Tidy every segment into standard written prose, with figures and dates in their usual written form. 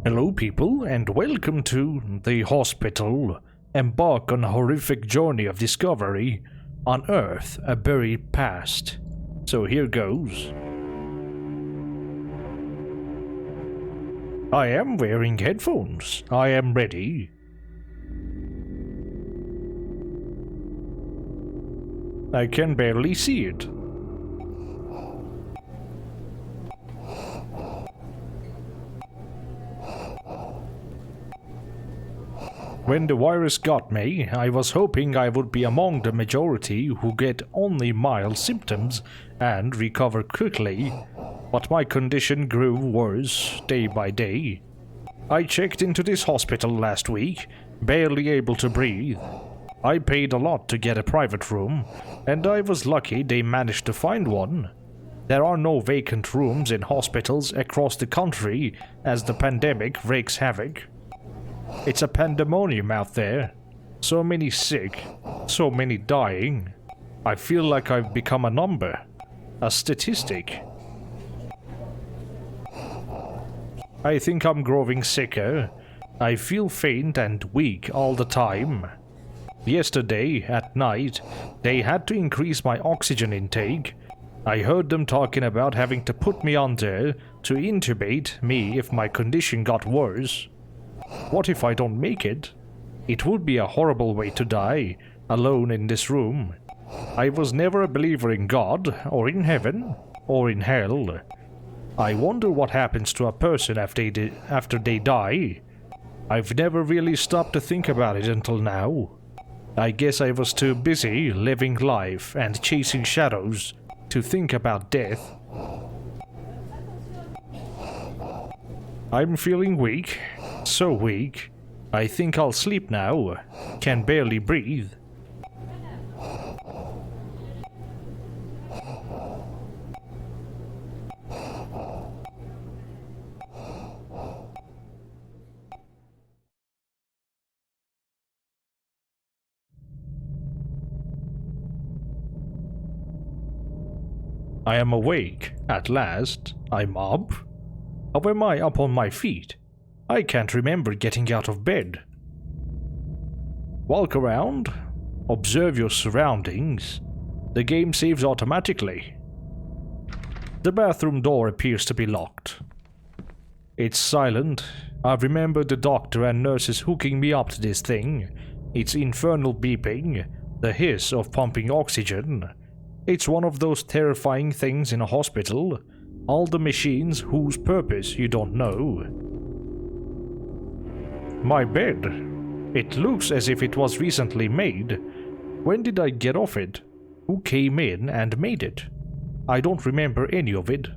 Hello people, and welcome to the hospital. Embark on a horrific journey of discovery, unearth a buried past. So here goes. I am wearing headphones. I am ready. I can barely see it. When the virus got me, I was hoping I would be among the majority who get only mild symptoms and recover quickly, but my condition grew worse day by day. I checked into this hospital last week, barely able to breathe. I paid a lot to get a private room, and I was lucky they managed to find one. There are no vacant rooms in hospitals across the country as the pandemic wreaks havoc. It's a pandemonium out there. So many sick, so many dying. I feel like I've become a number, a statistic. I think I'm growing sicker. I feel faint and weak all the time. Yesterday, at night, they had to increase my oxygen intake. I heard them talking about having to put me under to intubate me if my condition got worse. What if I don't make it? It would be a horrible way to die, alone in this room. I was never a believer in God, or in heaven, or in hell. I wonder what happens to a person after they die. I've never really stopped to think about it until now. I guess I was too busy living life and chasing shadows to think about death. I'm feeling weak. So weak. I think I'll sleep now. Can barely breathe. I am awake, at last. I'm up. How am I up on my feet? I can't remember getting out of bed. Walk around. Observe your surroundings. The game saves automatically. The bathroom door appears to be locked. It's silent. I remember the doctor and nurses hooking me up to this thing. Its infernal beeping. The hiss of pumping oxygen. It's one of those terrifying things in a hospital. All the machines whose purpose you don't know. My bed. It looks as if it was recently made. When did I get off it? Who came in and made it? I don't remember any of it.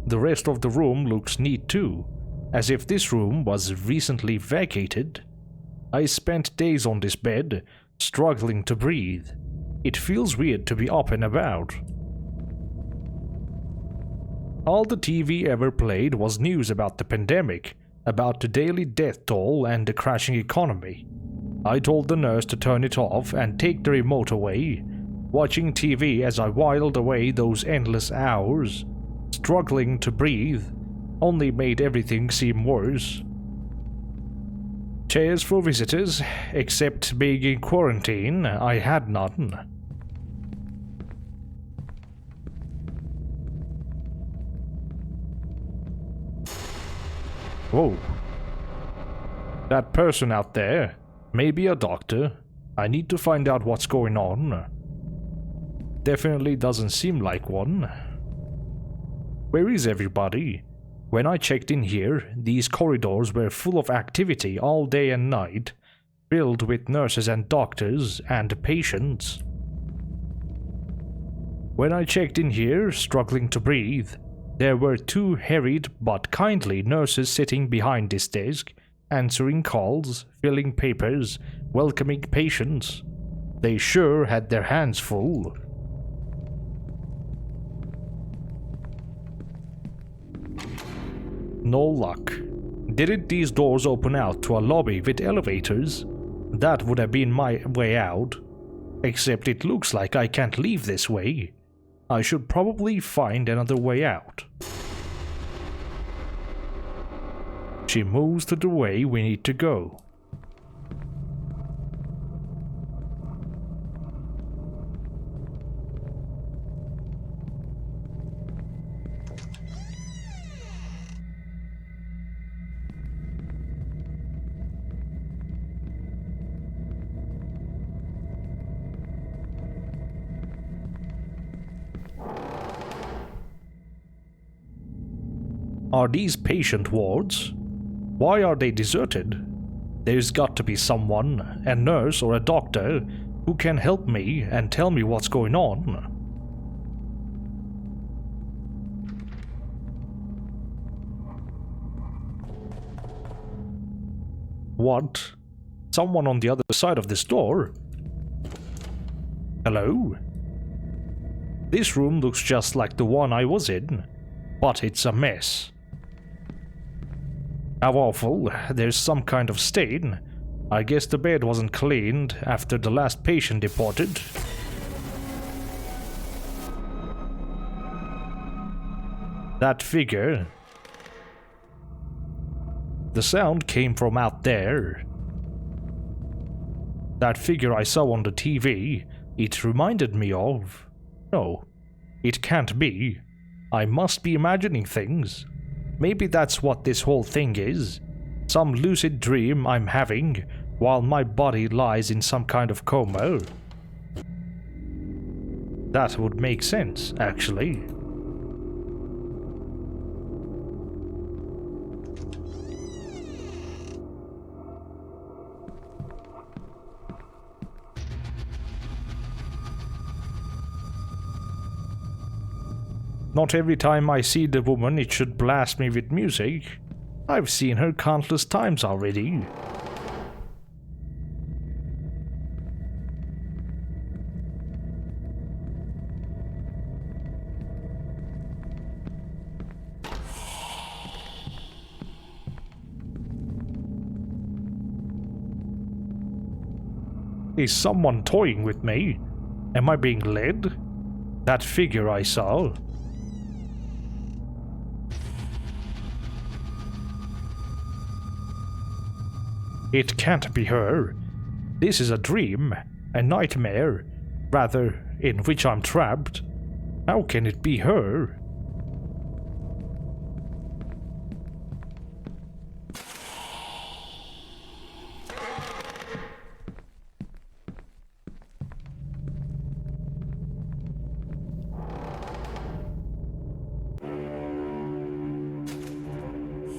The rest of the room looks neat too, as if this room was recently vacated. I spent days on this bed, struggling to breathe. It feels weird to be up and about. All the TV ever played was news about the pandemic, about the daily death toll and the crashing economy. I told the nurse to turn it off and take the remote away, watching TV as I whiled away those endless hours, struggling to breathe, only made everything seem worse. Chairs for visitors, except being in quarantine, I had none. Whoa. That person out there, maybe a doctor. I need to find out what's going on. Definitely doesn't seem like one. Where is everybody? When I checked in here, these corridors were full of activity all day and night, filled with nurses and doctors and patients. When I checked in here, struggling to breathe, there were two harried but kindly nurses sitting behind this desk, answering calls, filling papers, welcoming patients. They sure had their hands full. No luck. Didn't these doors open out to a lobby with elevators? That would have been my way out. Except it looks like I can't leave this way. I should probably find another way out. She moves to the way we need to go. Are these patient wards? Why are they deserted? There's got to be someone, a nurse or a doctor, who can help me and tell me what's going on. What? Someone on the other side of this door? Hello? This room looks just like the one I was in, but it's a mess. How awful, there's some kind of stain. I guess the bed wasn't cleaned after the last patient departed. That figure. The sound came from out there. That figure I saw on the TV, it reminded me of... No, it can't be. I must be imagining things. Maybe that's what this whole thing is. Some lucid dream I'm having while my body lies in some kind of coma. That would make sense, actually. Not every time I see the woman it should blast me with music. I've seen her countless times already. Is someone toying with me? Am I being led? That figure I saw. It can't be her. This is a dream, a nightmare, rather, in which I'm trapped. How can it be her?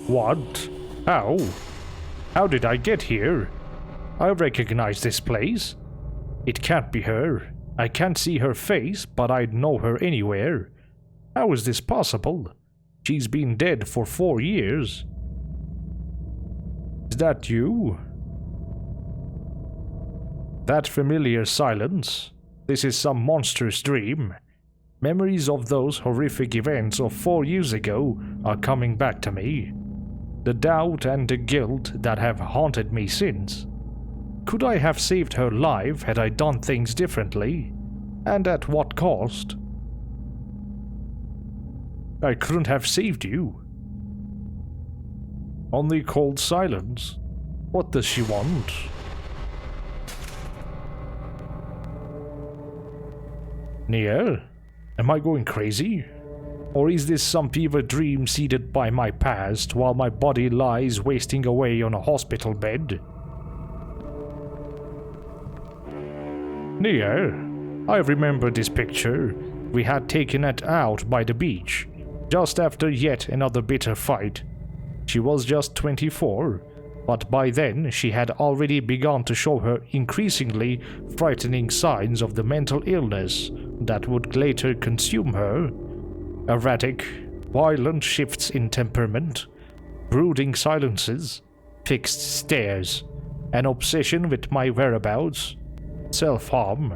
What? How? How did I get here? I recognize this place. It can't be her. I can't see her face, but I'd know her anywhere. How is this possible? She's been dead for 4 years. Is that you? That familiar silence. This is some monstrous dream. Memories of those horrific events of 4 years ago are coming back to me. The doubt and the guilt that have haunted me since. Could I have saved her life had I done things differently? And at what cost? I couldn't have saved you. Only cold silence. What does she want? Nia? Am I going crazy? Or is this some fever dream seeded by my past while my body lies wasting away on a hospital bed? Nia, I remember this picture. We had taken it out by the beach, just after yet another bitter fight. She was just 24, but by then she had already begun to show her increasingly frightening signs of the mental illness that would later consume her. Erratic, violent shifts in temperament, brooding silences, fixed stares, an obsession with my whereabouts, self-harm.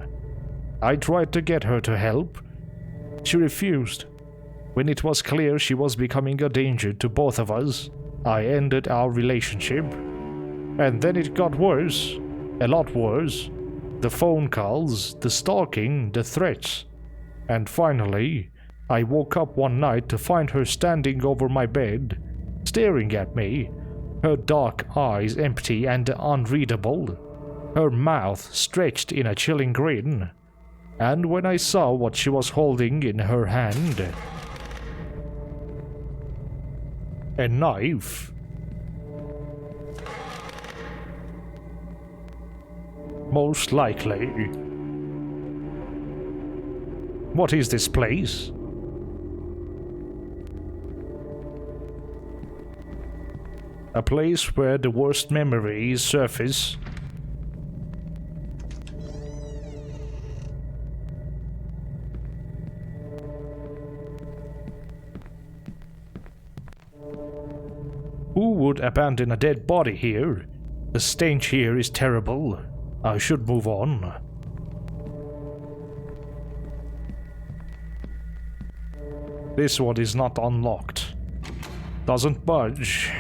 I tried to get her to help. She refused. When it was clear she was becoming a danger to both of us, I ended our relationship. And then it got worse, a lot worse. The phone calls, the stalking, the threats. And finally, I woke up one night to find her standing over my bed, staring at me, her dark eyes empty and unreadable, her mouth stretched in a chilling grin, and when I saw what she was holding in her hand, a knife. Most likely. What is this place? A place where the worst memories surface. Who would abandon a dead body here? The stench here is terrible. I should move on. This one is not unlocked. Doesn't budge.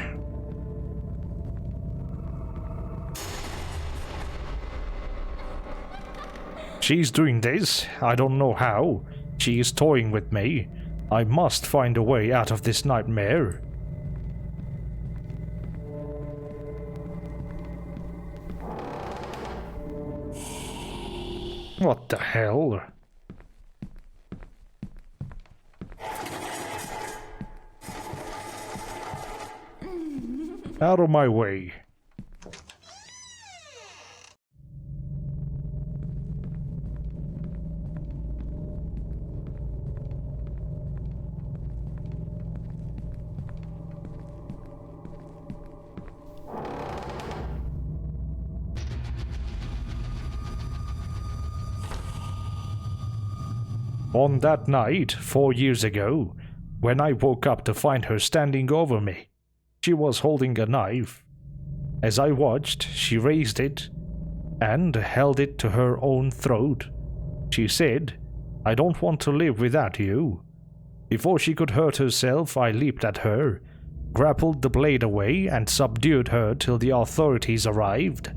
She's doing this. I don't know how. She is toying with me. I must find a way out of this nightmare. What the hell? Out of my way. On that night, 4 years ago, when I woke up to find her standing over me, she was holding a knife. As I watched, she raised it and held it to her own throat. She said, "I don't want to live without you." Before she could hurt herself, I leaped at her, grappled the blade away, and subdued her till the authorities arrived.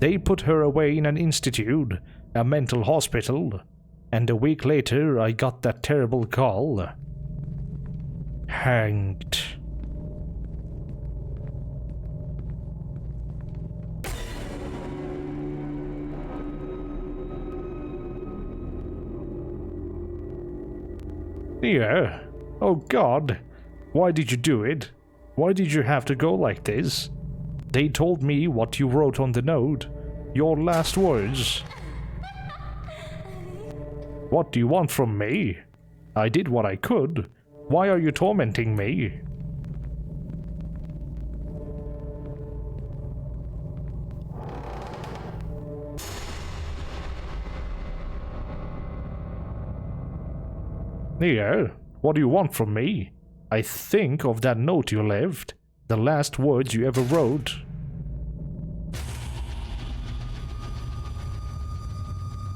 They put her away in an institute, a mental hospital. And a week later, I got that terrible call. Hanged. Yeah. Oh God. Why did you do it? Why did you have to go like this? They told me what you wrote on the note. Your last words. What do you want from me? I did what I could. Why are you tormenting me? Yeah, what do you want from me? I think of that note you left, the last words you ever wrote.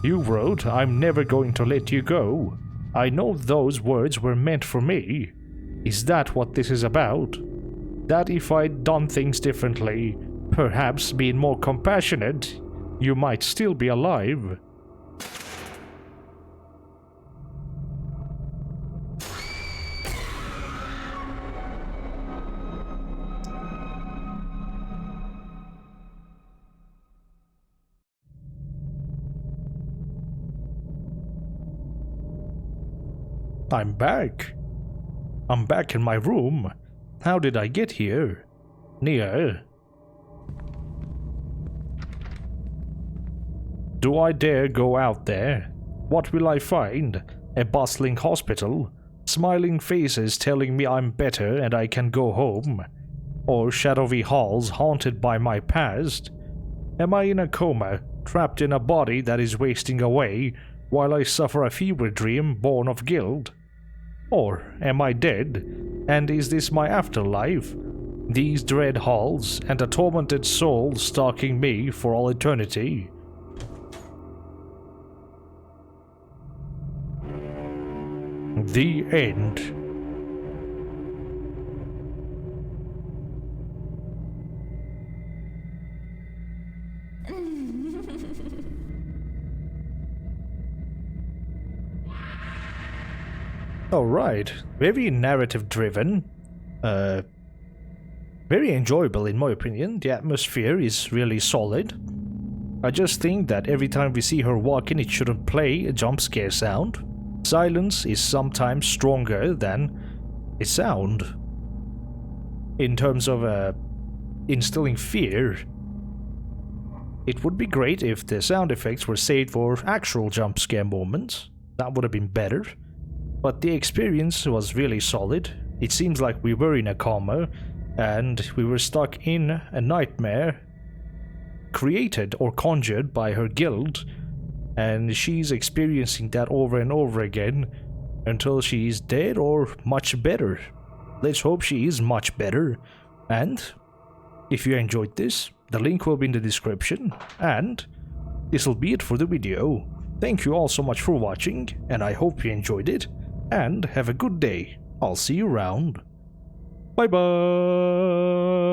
You wrote, "I'm never going to let you go." I know those words were meant for me. Is that what this is about? That if I'd done things differently, perhaps been more compassionate, you might still be alive. I'm back. I'm back in my room. How did I get here? Nia. Do I dare go out there? What will I find? A bustling hospital? Smiling faces telling me I'm better and I can go home? Or shadowy halls haunted by my past? Am I in a coma, trapped in a body that is wasting away, while I suffer a fever dream born of guilt? Or am I dead, and is this my afterlife? These dread halls and a tormented soul stalking me for all eternity? The end. Alright, very narrative driven. very enjoyable in my opinion. The atmosphere is really solid. I just think that every time we see her walking, it shouldn't play a jump scare sound. Silence is sometimes stronger than a sound. In terms of instilling fear, it would be great if the sound effects were saved for actual jump scare moments. That would have been better. But the experience was really solid. It seems like we were in a coma and we were stuck in a nightmare created or conjured by her guild, and she's experiencing that over and over again until she's dead or much better. Let's hope she is much better. And if you enjoyed this, the link will be in the description, and this will be it for the video. Thank you all so much for watching, and I hope you enjoyed it, and have a good day. I'll see you around. Bye bye.